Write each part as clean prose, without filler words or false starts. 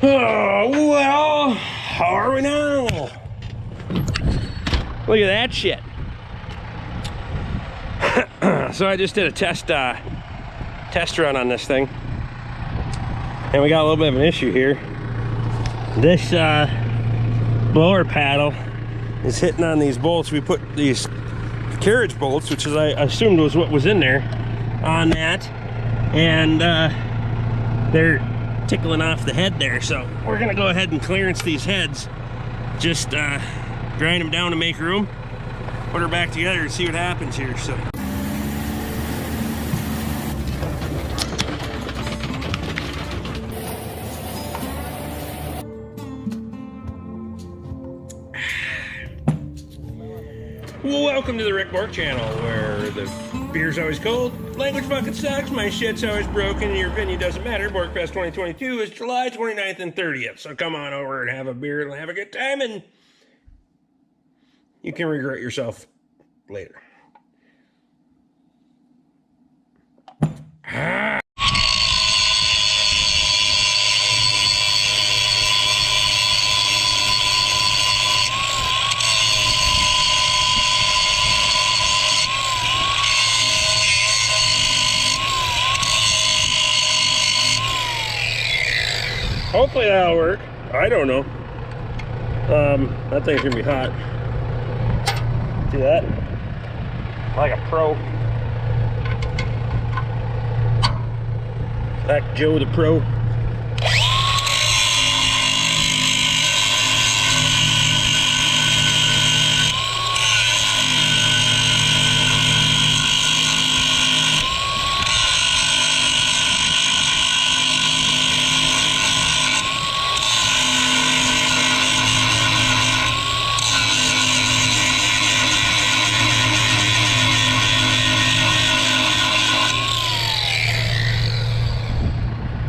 Oh, well, how are we now? Look at that shit. So I just did a test run on this thing, and we got a little bit of an issue here. This blower paddle is hitting on these bolts. We put these carriage bolts, which is I assumed was what was in there, on that, and they're tickling off the head there. So we're gonna go ahead and clearance these heads, just grind them down to make room, put her back together and see what happens here. So welcome to the Rick Bork channel, where the beer's always cold, language fucking sucks, my shit's always broken, and your opinion doesn't matter. Borkfest 2022 is July 29th and 30th, so come on over and have a beer and have a good time, and you can regret yourself later. Hopefully that'll work. I don't know. That thing's gonna be hot. See that? Like a pro. Like Joe the Pro.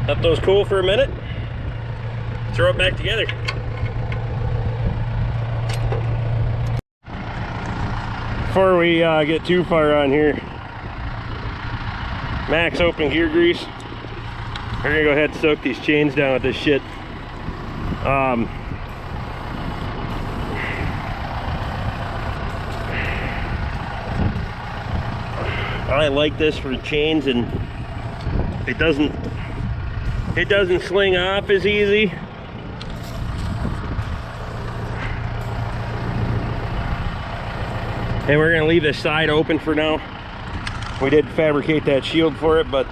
Let those cool for a minute, throw it back together. Before we get too far on here, max open gear grease. We're gonna go ahead and soak these chains down with this shit. I like this for chains, and it doesn't sling off as easy. And we're gonna leave this side open for now. We did fabricate that shield for it, but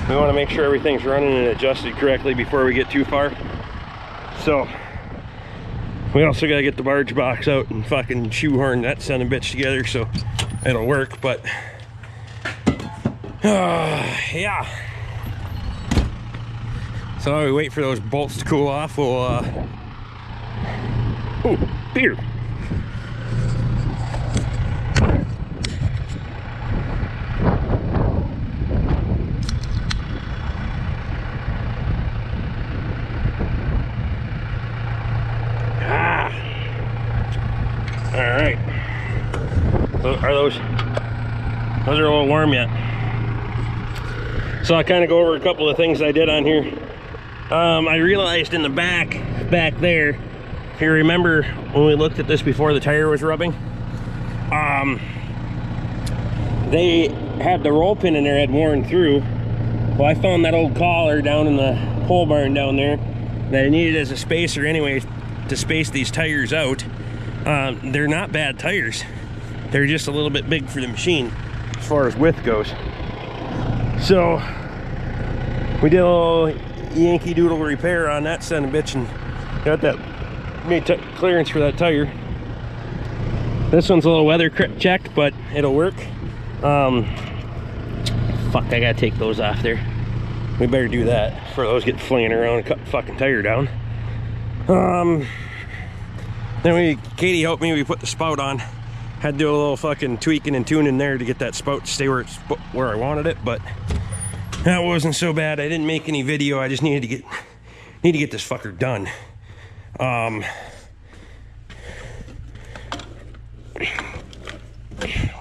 we want to make sure everything's running and adjusted correctly before we get too far. So we also got to get the barge box out and fucking shoehorn that son of a bitch together so it'll work. But yeah. So while we wait for those bolts to cool off, we'll oh, beer. All right. Those are a little warm yet. So I'll kind of go over a couple of things I did on here. I realized in the back there, if you remember when we looked at this before the tire was rubbing, they had the roll pin in there had worn through. Well, I found that old collar down in the pole barn down there that I needed as a spacer anyway to space these tires out. They're not bad tires. They're just a little bit big for the machine as far as width goes. So we did a little Yankee Doodle repair on that son of a bitch and got that made clearance for that tire. This one's a little weather checked, but it'll work. Fuck, I gotta take those off there. We better do that before those get flinging around and cut the fucking tire down. Then Katie helped me, we put the spout on. Had to do a little fucking tweaking and tuning there to get that spout to stay where I wanted it, but that wasn't so bad. I didn't make any video. I just needed to get this fucker done. What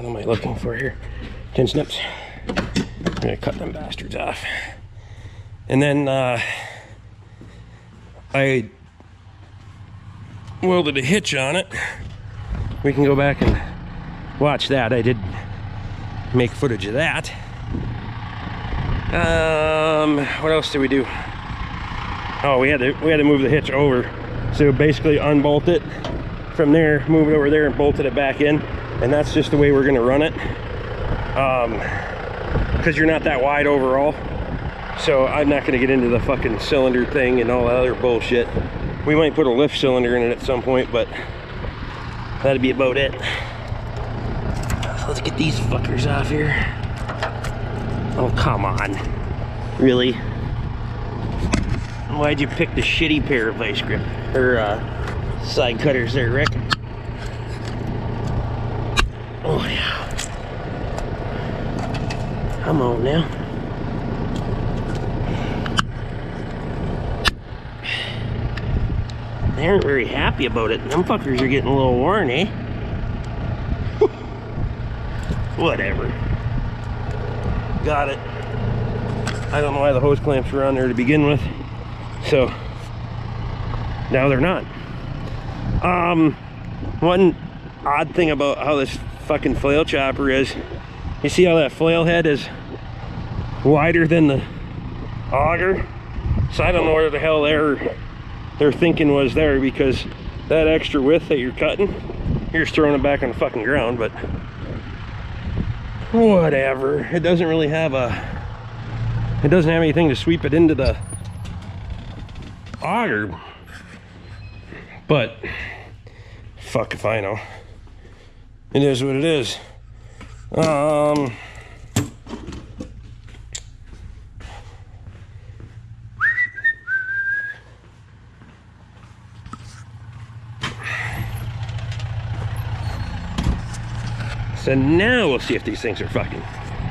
am I looking for here? 10 snips. I'm gonna cut them bastards off. And then I welded a hitch on it. We can go back and watch that. I did make footage of that. What else did we do? Oh, we had to move the hitch over. So basically unbolt it from there, move it over there, and bolted it back in. And that's just the way we're gonna run it. Because you're not that wide overall. So I'm not gonna get into the fucking cylinder thing and all that other bullshit. We might put a lift cylinder in it at some point, but that'd be about it. Let's get these fuckers off here. Oh, come on. Really? Why'd you pick the shitty pair of vice grip or side cutters there, Rick? Oh yeah. Come on now. They aren't very happy about it. Them fuckers are getting a little worn, eh? Whatever. Got it. I don't know why the hose clamps were on there to begin with. So now they're not. One odd thing about how this fucking flail chopper is, you see how that flail head is wider than the auger? So I don't know where the hell their thinking was there, because that extra width that you're cutting, you're just throwing it back on the fucking ground. But whatever. It doesn't really have it doesn't have anything to sweep it into the auger. But fuck if I know. It is what it is. So now we'll see if these things are fucking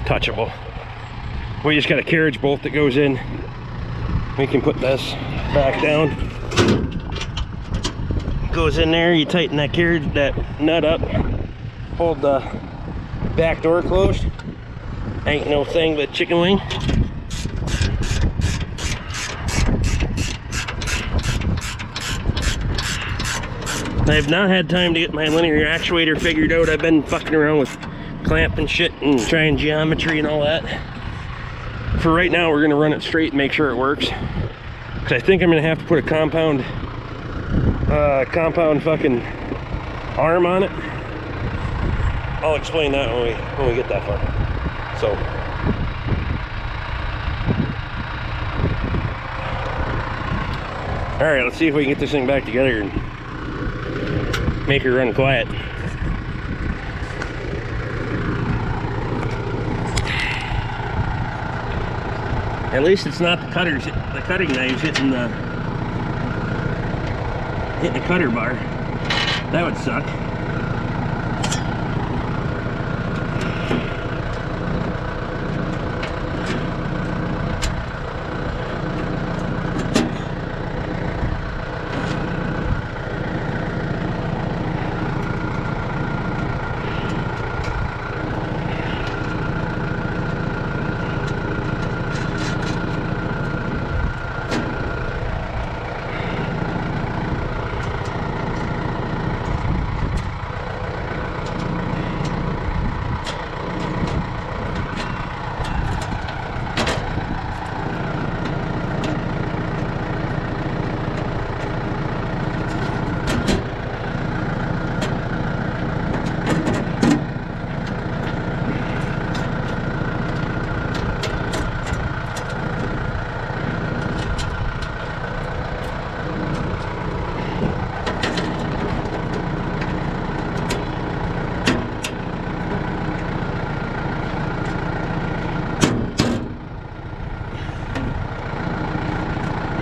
touchable. We just got a carriage bolt that goes in. We can put this back down. Goes in there, you tighten that carriage, that nut up, hold the back door closed. Ain't no thing but chicken wing. I have not had time to get my linear actuator figured out. I've been fucking around with clamp and shit and trying geometry and all that. For right now, we're gonna run it straight and make sure it works. Cause I think I'm gonna have to put a compound fucking arm on it. I'll explain that when we get that far. So. All right, let's see if we can get this thing back together and make her run quiet. At least it's not the cutting knives hitting the cutter bar. That would suck.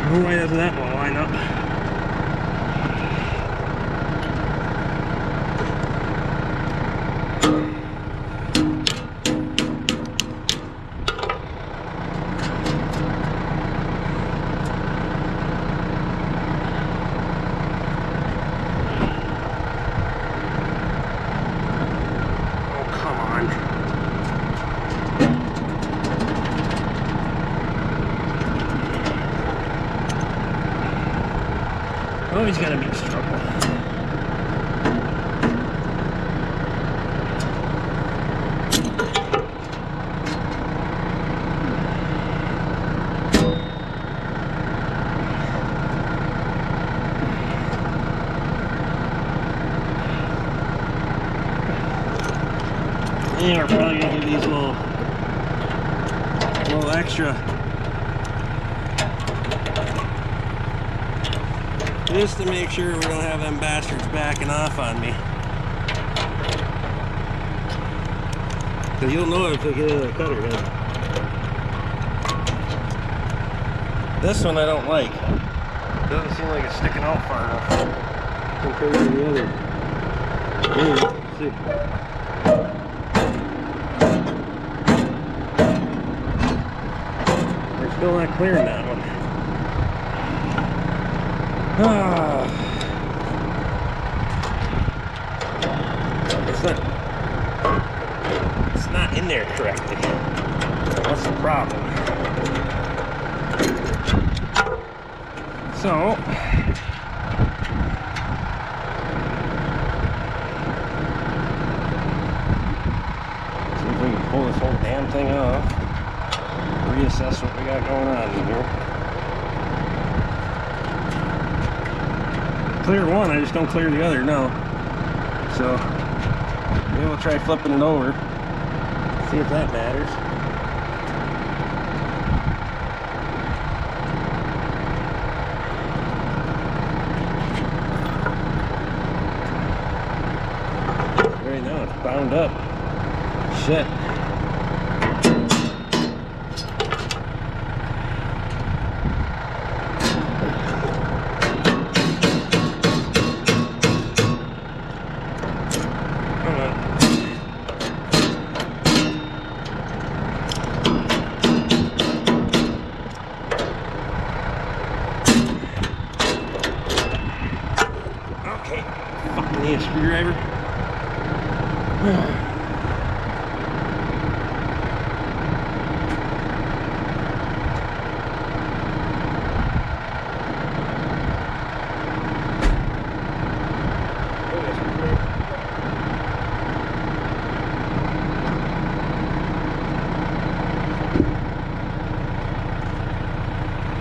Why doesn't that one line up? Always gonna be a struggle. Yeah, we're probably gonna give these a little extra, just to make sure we don't have them bastards backing off on me. Cause you'll know it if they get in the cutter head. This one I don't like. Doesn't seem like it's sticking out far enough compared to the other. Anyway, let's see. Still not clearing that one. It's not in there correctly. What's the problem? So see if we can pull this whole damn thing off. Reassess what we got going on in here. Clear one, I just don't clear the other, no. So maybe we'll try flipping it over, see if that matters. Right now it's bound up. Shit. Okay, fucking need a screwdriver.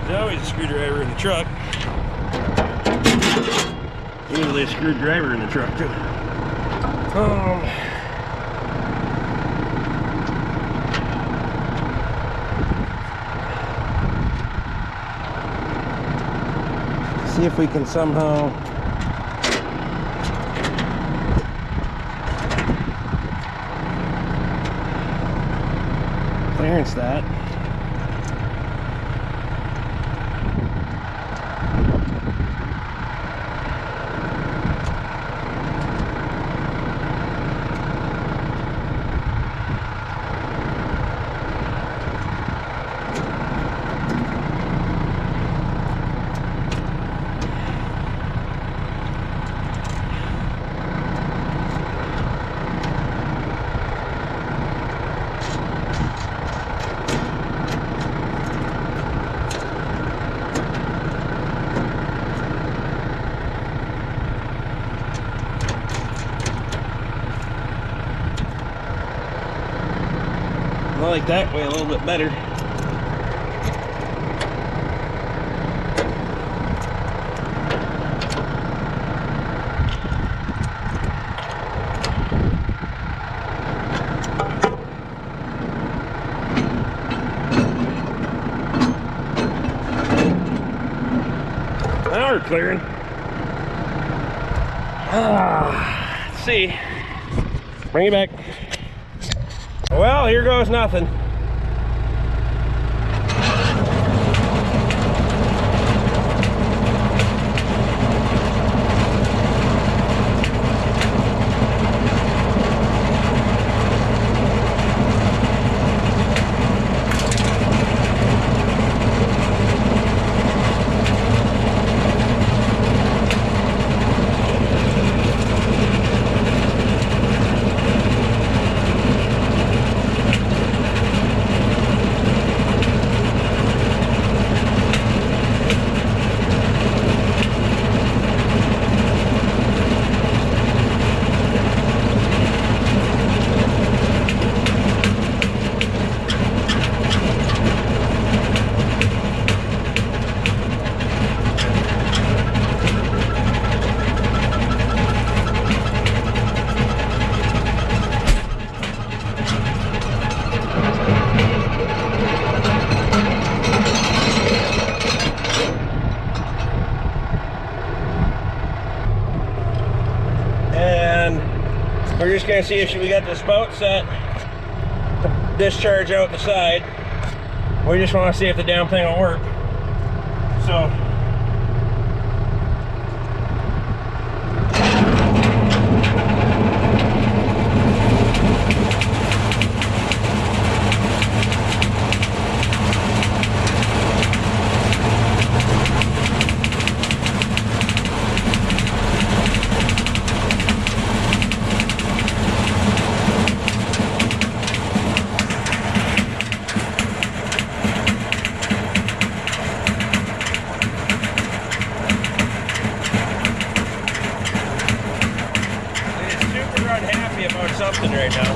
There's always a screwdriver in the truck. Usually a screwdriver in the truck too. See if we can somehow clearance that. I like that way a little bit better. Now we're clearing. Let's see. Bring it back. Well, here goes nothing. gonna see if we got the spout set to discharge out the side. We just want to see if the damn thing will work. So something right now.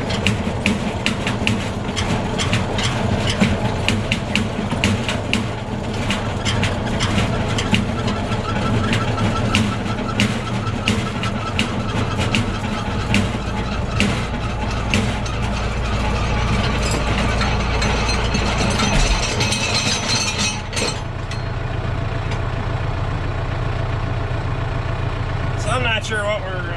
So I'm not sure what we're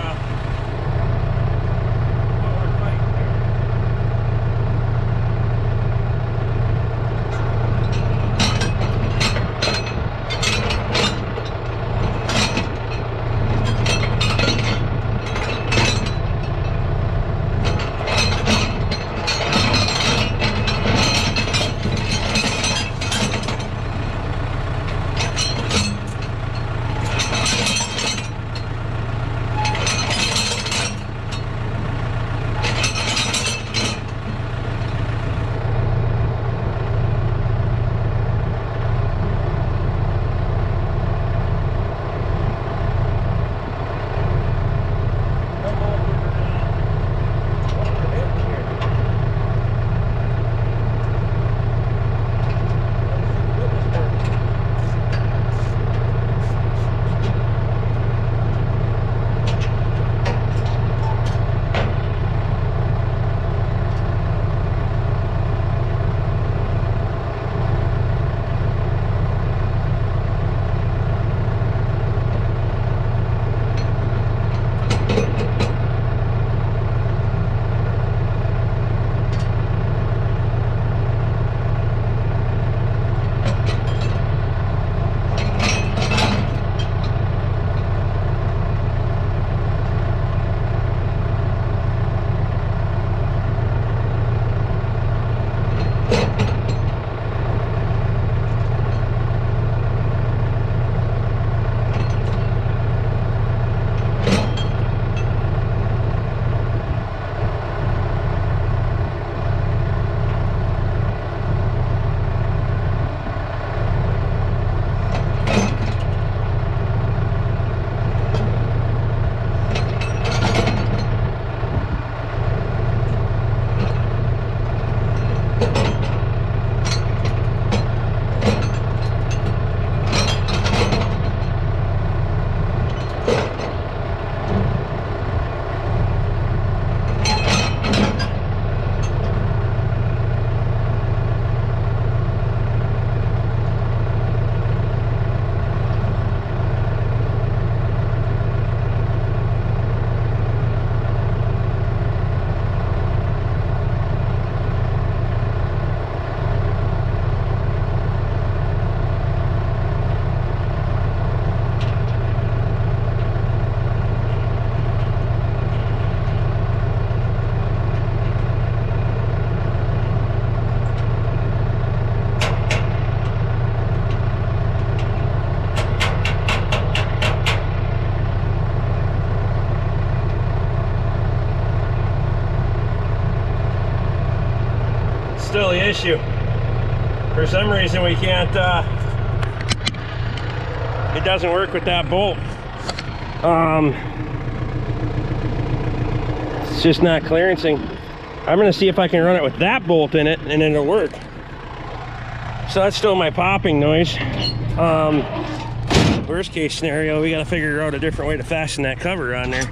still the issue. For some reason we can't, it doesn't work with that bolt. It's just not clearancing. I'm gonna see if I can run it with that bolt in it and it'll work. So that's still my popping noise. Worst case scenario, we gotta figure out a different way to fasten that cover on there.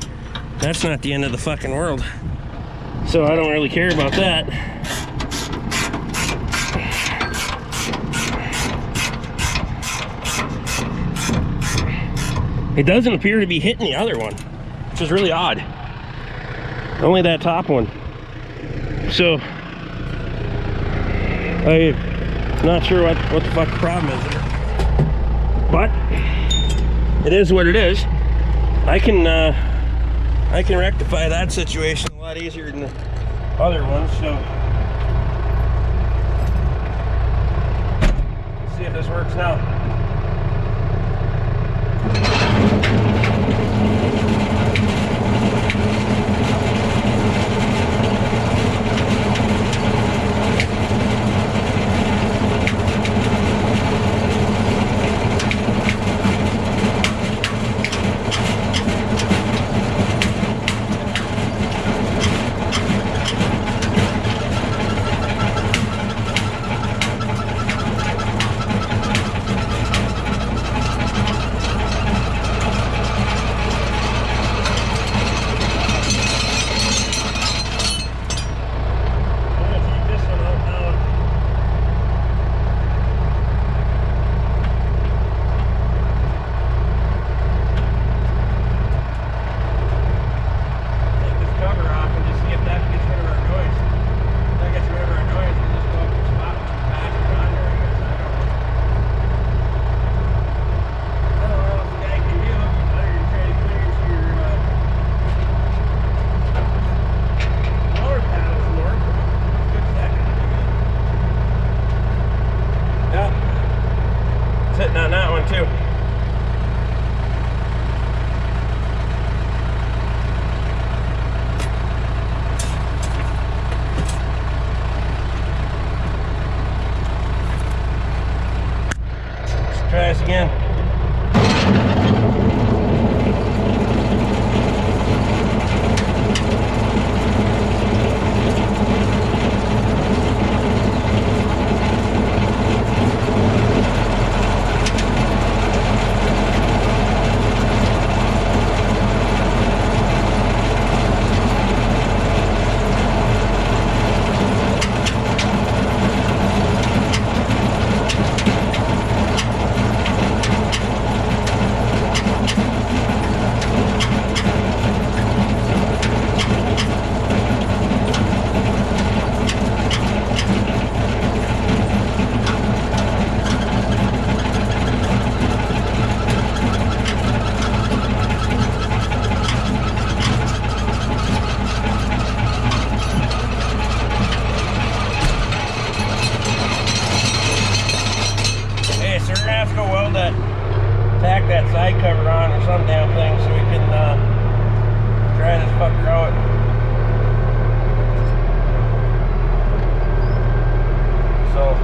That's not the end of the fucking world. So I don't really care about that. It doesn't appear to be hitting the other one, which is really odd. Only that top one. So I'm not sure what the fuck the problem is there. But it is what it is. I can rectify that situation a lot easier than the other ones. So let's see if this works now. Sitting on that one too. Let's try this again. Tack that side cover on or some damn thing so we can try this fucker out. So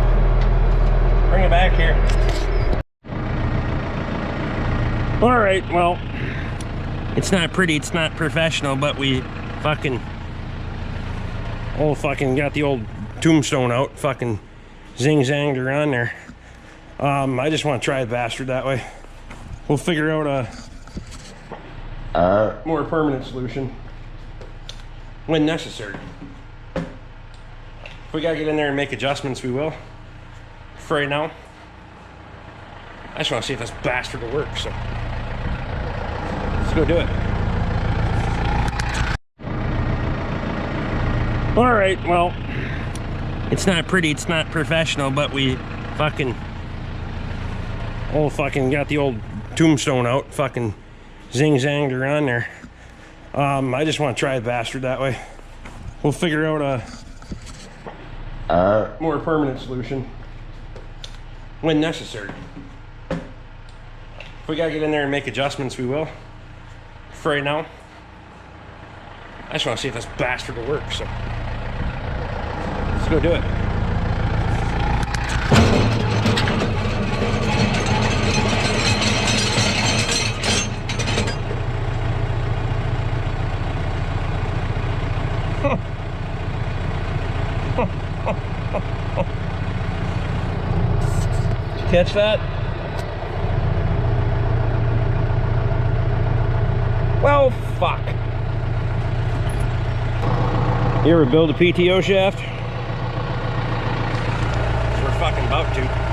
bring it back here. All right, well, it's not pretty, it's not professional, but we fucking got the old tombstone out, fucking zing-zanged her on there. I just want to try the bastard that way. We'll figure out a more permanent solution when necessary. If we gotta get in there and make adjustments, we will. For right now, I just want to see if this bastard will work, so let's go do it. All right, well, it's not pretty, it's not professional, but we fucking got the old tombstone out, fucking zing-zanged her on there. I just want to try the bastard that way. We'll figure out a more permanent solution when necessary. If we gotta get in there and make adjustments, we will. For right now, I just want to see if this bastard will work, so let's go do it. Catch that? Well, fuck. You ever build a PTO shaft? We're fucking about to.